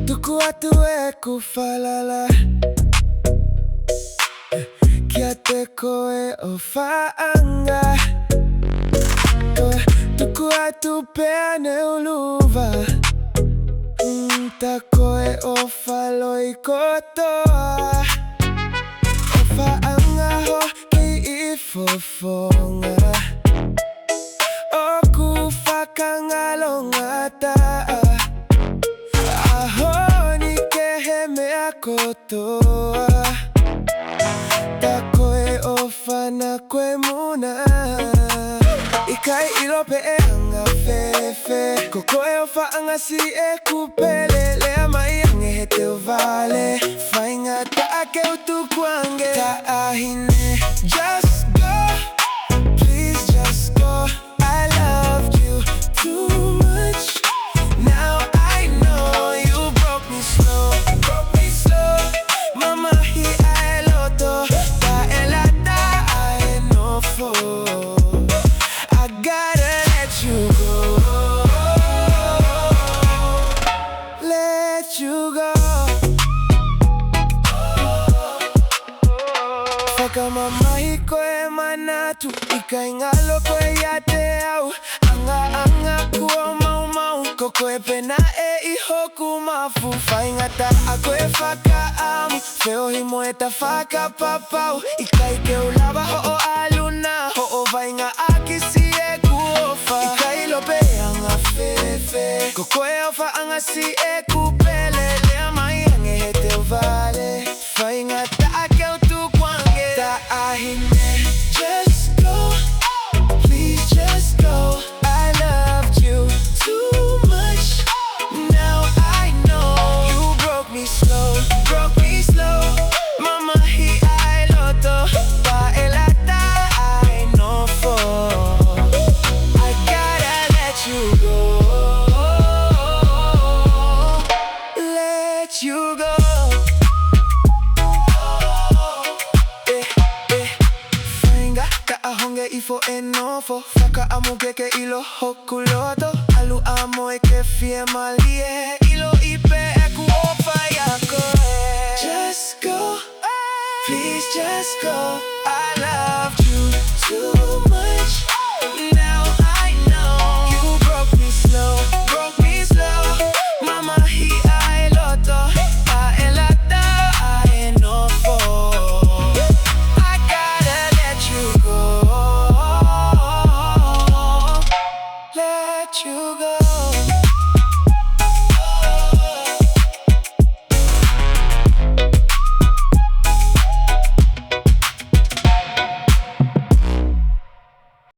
Tuku atu ku falala, Kiate koe Ofa'anga. Tuku atu peane LUVA, koe ofaloi kotoa. Ofa'anga ho kehe fofonga, oku fakangalongata'a. Ahoni kehe mea kotoa, koe ofana kwe muna. Ikai anga fefee, Kokoe Ofa'anga pele, ange vale. Faingata'a tukuange, ahoni. Just go, please just go. I loved you too much. Now I know you broke me slow. Mamahi loto, Nofo. I gotta let you go. Let you go. Fakamamahi koe manatu, Ikai ngalo koe iate au. Anga'anga kuo maumau, Kokoe pena ihoku mafu. Faingata'a koe fakaamu, feo himoeta fakapapau. Ikai ke ulava ho'o aluna, ho'o vainga'a kisie kuofa. Ikai anga fefee, Kokoe Ofa'anga pele, ange vale. Faingata'a tukuange, ahoni. Just go, please just go. I loved you too much. Now I know you broke me slow. Mamahi loto, Nofo. I gotta let you go. Let you go. Faingata'a honge ifo Nofo. Faka'amugeke ilo hoku loto. Alu kehe malie, ilo ipe ofa'anga. Just go, please just go. I loved you too